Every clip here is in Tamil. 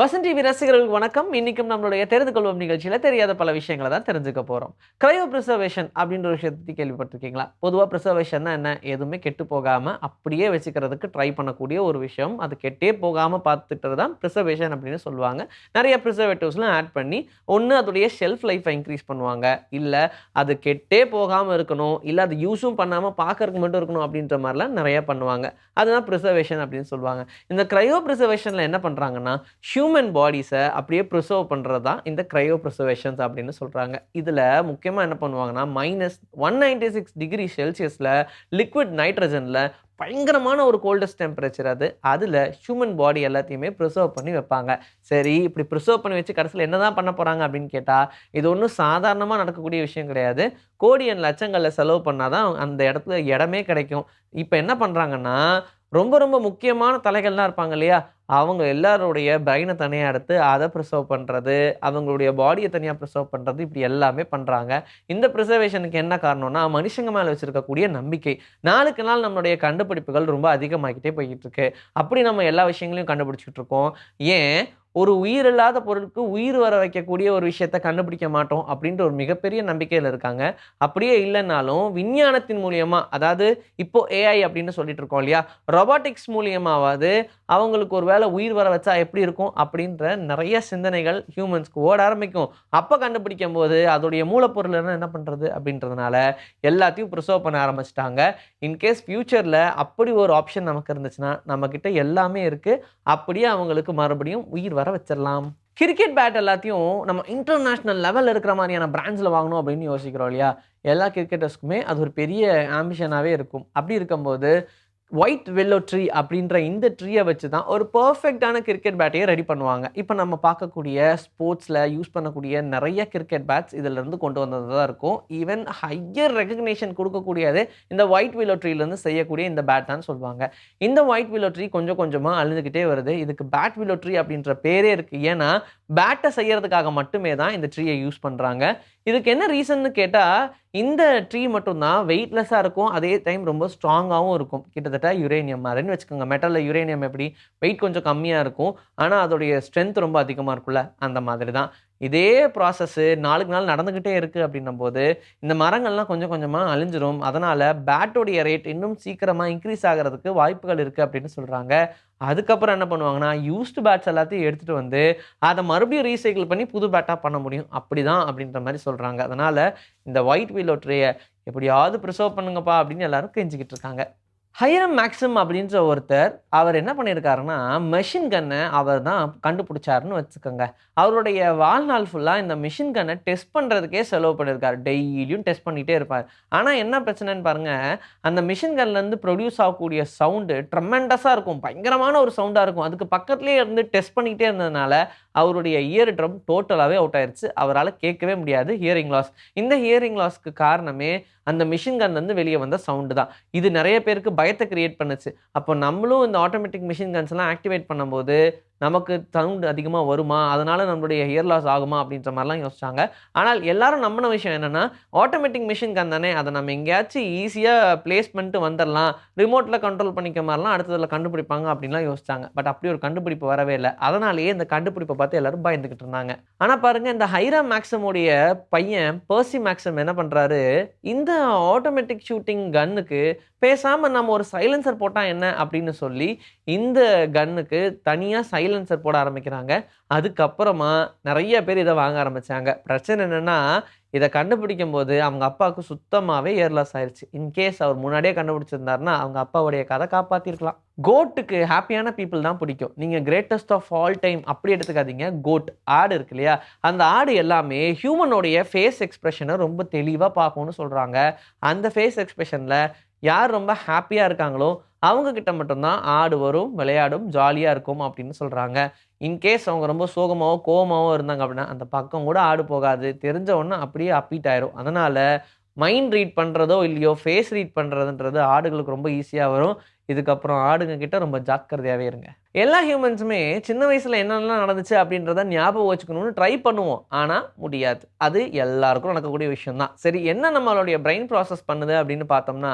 வசந்த் டிவி ரசிகர்களுக்கு வணக்கம். இன்னைக்கும் நம்மளுடைய தெரிந்து கொள்வோம் நிகழ்ச்சியில தெரியாத பல விஷயங்களை தான் தெரிஞ்சுக்க போறோம். கிரையோ பிரிசர்வேஷன் அப்படின்ற ஒரு விஷயத்தை பத்தி கேள்விப்பட்டிருக்கீங்களா? பொதுவா பிரிசர்வேஷன்னா என்ன? எதுவுமே கெட்டு போகாம அப்படியே வச்சுக்கிறதுக்கு ட்ரை பண்ணக்கூடிய ஒரு விஷயம். அது கெட்டே போகாம பார்த்துக்கிறது தான் பிரிசர்வேஷன் அப்படின்னு சொல்லுவாங்க. நிறைய பிரிசர்வேட்டிவ்ஸ்லாம் ஆட் பண்ணி ஒண்ணு அதோடைய ஷெல்ஃப் லைஃப்பை இன்க்ரீஸ் பண்ணுவாங்க. இல்ல அது கெட்டே போகாம இருக்கணும். இல்ல அது யூஸும் பண்ணாம பார்க்கறதுக்கு மட்டும் இருக்கணும் அப்படின்ற மாதிரிலாம் நிறைய பண்ணுவாங்க. அதுதான் பிரிசர்வேஷன் அப்படின்னு சொல்லுவாங்க. இந்த கிரையோ பிரிசர்வேஷன்ல என்ன பண்றாங்கன்னா, ஹியூமன் பாடிஸ அப்படியே ப்ரிசர்வ் பண்றது தான் இந்த கிரையோ பிரிசர்வேஷன்ஸ் அப்படின்னு சொல்றாங்க. இதுல முக்கியமா என்ன பண்ணுவாங்கன்னா, -196°C லிக்விட் நைட்ரஜன்ல பயங்கரமான ஒரு கோல்டஸ்ட் டெம்பரேச்சர் அது. அதுல ஹியூமன் பாடி எல்லாத்தையுமே ப்ரிசர்வ் பண்ணி வைப்பாங்க. சரி, இப்படி ப்ரிசர்வ் பண்ணி வச்சு கடைசியில என்னதான் பண்ண போறாங்க அப்படின்னு கேட்டா, இது ஒண்ணும் சாதாரணமா நடக்கக்கூடிய விஷயம் கிடையாது. கோடியன் லட்சங்கள்ல செலவு பண்ணா தான் அந்த இடத்துல இடமே கிடைக்கும். இப்ப என்ன பண்றாங்கன்னா, ரொம்ப ரொம்ப முக்கியமான தலைகள்லாம் இருப்பாங்க இல்லையா? அவங்க எல்லாருடைய பிரெயின தனியா எடுத்து அத பிரிசர்வ் பண்றது, அவங்களுடைய பாடிய தனியா பிரிசர்வ் பண்றது, இப்படி எல்லாமே பண்றாங்க. இந்த பிரிசர்வேஷனுக்கு என்ன காரணம்னா, மனுஷங்க மேல வச்சிருக்கக்கூடிய நம்பிக்கை. நாளுக்கு நாள் நம்மளுடைய கண்டுபிடிப்புகள் ரொம்ப அதிகமாகிட்டே போய்க்கிட்டு இருக்கு. அப்படி நம்ம எல்லா விஷயங்களையும் கண்டுபிடிச்சுட்டு இருக்கோம். ஏன் ஒரு உயிரில்லாத பொருளுக்கு உயிர் வர வைக்கக்கூடிய ஒரு விஷயத்த கண்டுபிடிக்க மாட்டோம் அப்படின்ற ஒரு மிகப்பெரிய நம்பிக்கையில இருக்காங்க. அப்படியே இல்லன்னாலும் விஞ்ஞானத்தின் மூலியமா, அதாவது இப்போ ஏஐ அப்படின்னு சொல்லிட்டு இருக்கோம் இல்லையா? ரொபாட்டிக்ஸ் மூலியமாவது அவங்களுக்கு ஒரு வேளை உயிர் வர வச்சா எப்படி இருக்கும்? அப்படின்ற நெறைய சிந்தனைகள் ஹியூமன்ஸ்க்கு ஓட ஆரம்பிக்கும். அப்ப கண்டுபிடிக்கும்போது, அதோடைய மூலப்பொருள் என்ன பண்றது? அப்படின்றதுனால எல்லாத்தையும் பிரிசர்வ் பண்ண ஆரம்பிச்சுட்டாங்க. இன்கேஸ் ஃபியூச்சர்ல அப்படி ஒரு ஆப்ஷன் நமக்கு இருந்துச்சுன்னா, நம்மகிட்ட எல்லாமே இருக்கு. அப்படியே அவங்களுக்கு மறுபடியும் உயிர் வர வச்சிரலாம். கிரிக்கெட் பேட் எல்லாத்தையும் நம்ம இன்டர்நேஷனல் லெவல்ல இருக்கிற மாரியான பிராண்ட்ஸ்ல வாங்கணும் அப்படின்னு யோசிக்கிறோம் இல்லையா? எல்லா கிரிக்கெட்டர்ஸ்க்குமே அது ஒரு பெரிய ஆம்பிஷனாவே இருக்கும். அப்படி இருக்கும்போது ஒயிட் வெல்லோ ட்ரீ அப்படின்ற இந்த ட்ரீய வச்சு தான் ஒரு பெர்ஃபெக்ட்டான கிரிக்கெட் பேட்டையே ரெடி பண்ணுவாங்க. இப்ப நம்ம பார்க்கக்கூடிய ஸ்போர்ட்ஸ்ல யூஸ் பண்ணக்கூடிய நெறைய கிரிக்கெட் பேட்ஸ் இதிலிருந்து கொண்டு வந்தது தான் இருக்கும். ஈவன் ஹையர் ரெகக்னிஷன் குடுக்கக்கூடியது இந்த ஒயிட் வில்லோ ட்ரீலருந்து செய்யக்கூடிய இந்த பேட் தான் சொல்வாங்க. இந்த ஒயிட் வில்லோ ட்ரீ கொஞ்சம் கொஞ்சமா அழிஞ்சுகிட்டே வருது. இதுக்கு பேட் வில்லோ ட்ரீ அப்படின்ற பேரே இருக்கு. ஏன்னா, பேட்ட செய்யறதுக்காக மட்டுமே தான் இந்த ட்ரீய யூஸ் பண்றாங்க. இதுக்கு என்ன ரீசன்னு கேட்டா, இந்த ட்ரீ மட்டும் தான் வெயிட்லெஸ்ஸா இருக்கும். அதே டைம் ரொம்ப ஸ்ட்ராங்காவும் இருக்கும். கிட்டத்தட்ட யுரேனியம் மாரின்னு வச்சுக்கோங்க. மெட்டல்ல யுரேனியம் எப்படி? வெயிட் கொஞ்சம் கம்மியா இருக்கும். ஆனா, அதோடைய ஸ்ட்ரென்த் ரொம்ப அதிகமா இருக்கும்ல. அந்த மாதிரி தான். இதே ப்ராசஸ் நாளுக்கு நாள் நடந்துகிட்டே இருக்கு அப்படின்னும்போது, இந்த மரங்கள்லாம் கொஞ்சம் கொஞ்சமா அழிஞ்சிரும். அதனால பேட்டோடைய ரேட் இன்னும் சீக்கிரமா இன்கிரீஸ் ஆகுறதுக்கு வாய்ப்புகள் இருக்கு அப்படின்னு சொல்றாங்க. அதுக்கப்புறம் என்ன பண்ணுவாங்கன்னா, யூஸ்டு பேட்ஸ் எல்லாத்தையும் எடுத்துட்டு வந்து, அத மறுபடியும் ரீசைக்கிள் பண்ணி புது பேட்டா பண்ண முடியும். அப்படிதான் அப்படின்ற மாரி சொல்றாங்க. அதனால இந்த ஒயிட் வில்லோ ட்ரீய எப்படியாவது பிரிசர்வ் பண்ணுங்கப்பா அப்படின்னு எல்லாரும் கெஞ்சிக்கிட்டு இருக்காங்க. ஹைரம் மேக்ஸிம் அப்படின்ற ஒருத்தர், அவர் என்ன பண்ணியிருக்காருன்னா, மெஷின் கன்ன அவர் தான் கண்டுபிடிச்சாருன்னு வச்சுக்கோங்க. அவருடைய வாழ்நாள் ஃபுல்லா இந்த மெஷின் கன்ன டெஸ்ட் பண்றதுக்கே செலவு பண்ணியிருக்காரு. டெய்லியும் டெஸ்ட் பண்ணிட்டே இருப்பார். ஆனா என்ன பிரச்சனைன்னு பாருங்க, அந்த மெஷின் கன்லேருந்து ப்ரொடியூஸ் ஆகக்கூடிய சவுண்டு ட்ரெமெண்டஸா இருக்கும். பயங்கரமான ஒரு சவுண்டா இருக்கும். அதுக்கு பக்கத்திலேயே இருந்து டெஸ்ட் பண்ணிக்கிட்டே இருந்ததுனால, அவருடைய இயர் ட்ரம் டோட்டலாவே அவுட் ஆயிருச்சு. அவரால கேட்கவே முடியாது. Hearing loss. இந்த ஹியரிங் லாஸ்க்கு காரணமே அந்த மெஷின் கன்லேருந்து வெளிய வந்த சவுண்டு தான். இது நெறைய பேருக்கு பயத்த கிரியேட் பண்ணுச்சு. அப்போ நம்மளும் இந்த ஆட்டோமேட்டிக் மெஷின் கன்ஸ்லாம் ஆக்டிவேட் பண்ணும்போது, நமக்கு சவுண்ட் அதிகமா வருமா? அதனால நம்மளுடைய ஹியர் லாஸ் ஆகுமா? அப்படின்ற மாரிலாம் யோசிச்சாங்க. ஆனால் எல்லாரும் நம்புன விஷயம் என்னன்னா, ஆட்டோமேட்டிக் மெஷின் கன் தானே, அத நம்ம எங்கேயாச்சும் ஈஸியா பிளேஸ் பண்ணிட்டு வந்துரலாம். ரிமோட்ல கண்ட்ரோல் பண்ணிக்க மாரிலாம் அடுத்ததுல கண்டுபிடிப்பாங்க அப்படின்லாம் யோசிச்சாங்க. பட் அப்படி ஒரு கண்டுபிடிப்பு வரவே இல்ல. அதனாலேயே இந்த கண்டுபிடிப்ப பார்த்து எல்லாரும் பயந்துகிட்டு இருந்தாங்க. ஆனா பாருங்க, இந்த ஹைராம் மேக்ஸிமுடைய பையன் பெர்சி மேக்ஸிம் என்ன பண்றாரு, இந்த ஆட்டோமேட்டிக் ஷூட்டிங் கன்னுக்கு பேசாம நம்ம ஒரு சைலன்சர் போட்டா என்ன அப்படின்னு சொல்லி, இந்த கன்னுக்கு தனியா சைலன்சர் போட ஆரம்பிக்கிறாங்க. அதுக்கப்புறமா நெறைய பேர் இத வாங்க ஆரம்பிச்சாங்க. பிரச்சனை என்னன்னா, இத கண்டுபிடிக்கும்போது அவங்க அப்பாவுக்கு சுத்தமாவே இயர் லாஸ் ஆயிருச்சு. இன்கேஸ் அவர் முன்னாடியே கண்டுபிடிச்சிருந்தாருன்னா, அவங்க அப்பாவுடைய கத காப்பாத்தியிருக்கலாம். கோட்டுக்கு ஹேப்பியான பீப்பிள் தான் பிடிக்கும். நீங்க கிரேட்டஸ்ட் ஆஃப் ஆல் டைம் அப்படி எடுத்துக்காதீங்க. கோட் ஆடு இருக்கு இல்லையா? அந்த ஆடு எல்லாமே ஹியூமனுடைய ஃபேஸ் எக்ஸ்பிரஷன ரொம்ப தெளிவா பார்க்கும்னு சொல்றாங்க. அந்த ஃபேஸ் எக்ஸ்பிரஷன்ல யார் ரொம்ப ஹேப்பியா இருக்காங்களோ, அவங்க கிட்ட மட்டும் தான் ஆடு வரும், விளையாடும், ஜாலியா இருக்கும் அப்படின்னு சொல்றாங்க. இன்கேஸ் அவங்க ரொம்ப சோகமாவோ, கோவமாவோ இருந்தாங்க அப்படின்னா, அந்த பக்கம் கூட ஆடு போகாது. தெரிஞ்ச உடனே அப்படியே அப்பீட் ஆயிரும். அதனால மைண்ட் ரீட் பண்றதோ இல்லையோ, ஃபேஸ் ரீட் பண்றதுன்றது ஆடுகளுக்கு ரொம்ப ஈஸியா வரும். இதுக்கப்புறம் ஆடுங்க கிட்ட ரொம்ப ஜாக்கிரதையாவே இருங்க. எல்லா ஹியூமன்ஸுமே சின்ன வயசுல என்னென்னலாம் நடந்துச்சு அப்படின்றத ஞாபகம் வச்சுக்கணும்னு ட்ரை பண்ணுவோம். ஆனா முடியாது. அது எல்லாருக்கும் நடக்கக்கூடிய விஷயம் தான். சரி என்ன நம்மளுடைய பிரெயின் ப்ராசஸ் பண்ணுது அப்படின்னு பார்த்தோம்னா,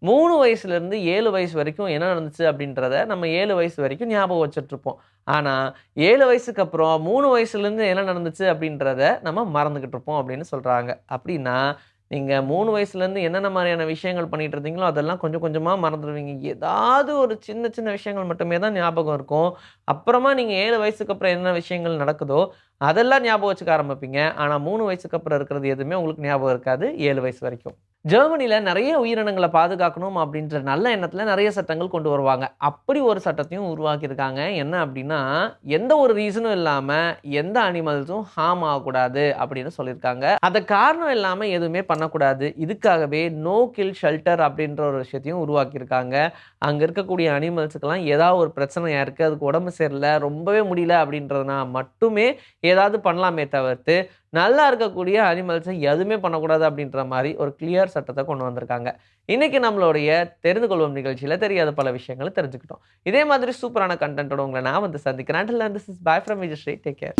3 வயசுலேருந்து 7 வயசு வரைக்கும் என்ன நடந்துச்சு அப்படின்றத நம்ம 7 வயசு வரைக்கும் ஞாபகம் வச்சுட்ருப்போம். ஆனா 7 வயசுக்கு அப்புறம் 3 வயசுலேருந்து என்ன நடந்துச்சு அப்படின்றத நம்ம மறந்துகிட்டு இருப்போம் அப்படின்னு சொல்றாங்க. அப்படின்னா, நீங்க 3 வயசுலேருந்து என்னென்ன மாரியான விஷயங்கள் பண்ணிட்டு இருந்தீங்களோ, அதெல்லாம் கொஞ்சம் கொஞ்சமா மறந்துருவீங்க. ஏதாவது ஒரு சின்ன சின்ன விஷயங்கள் மட்டுமே தான் ஞாபகம் இருக்கும். அப்புறமா நீங்க 7 வயசுக்கு அப்புறம் என்ன விஷயங்கள் நடக்குதோ, அதெல்லாம் ஞாபகம் வச்சுக்க ஆரம்பிப்பீங்க. ஆனா 3 வயசுக்கு அப்புறம் இருக்கிறது எதுவுமே உங்களுக்கு ஞாபகம் இருக்காது, 7 வயசு வரைக்கும். ஜெர்மனில நெறைய உயிரினங்கள பாதுகாக்கணும் அப்படின்ற நல்ல எண்ணத்துல நெறைய சட்டங்கள் கொண்டு வருவாங்க. அப்படி ஒரு சட்டத்தையும் உருவாக்கியிருக்காங்க. என்ன அப்படின்னா, எந்த ஒரு ரீசனும் இல்லாம எந்த அனிமல்ஸும் ஹார்ம் ஆகக்கூடாது அப்படின்னு சொல்லியிருக்காங்க. அத காரணம் இல்லாம எதுவுமே பண்ணக்கூடாது. இதுக்காகவே நோ கில் ஷெல்டர் அப்படின்ற ஒரு விஷயத்தையும் உருவாக்கியிருக்காங்க. அங்க இருக்கக்கூடிய அனிமல்ஸுக்கெல்லாம் ஏதாவது ஒரு பிரச்சனையா இருக்கு, அதுக்கு உடம்பு சரியில்ல, ரொம்பவே முடியல அப்படின்றதுனா மட்டுமே ஏதாவது பண்ணலாமே தவிர்த்து, நல்லா இருக்கக்கூடிய அனிமல்ஸ எதுவுமே பண்ணக்கூடாது அப்படின்ற மாரி ஒரு கிளியர் சட்டத்த கொண்டு வந்திருக்காங்க. இன்னைக்கு நம்மளுடைய தெரிந்து கொள்வோம் நிகழ்ச்சியில தெரியாத பல விஷயங்கள தெரிஞ்சுக்கிட்டோம். இதே மாதிரி சூப்பரான கன்டென்ட்டோட உங்கள நான் வந்து சந்திக்கிறேன். Until then this is by from Vijayasri. Take care.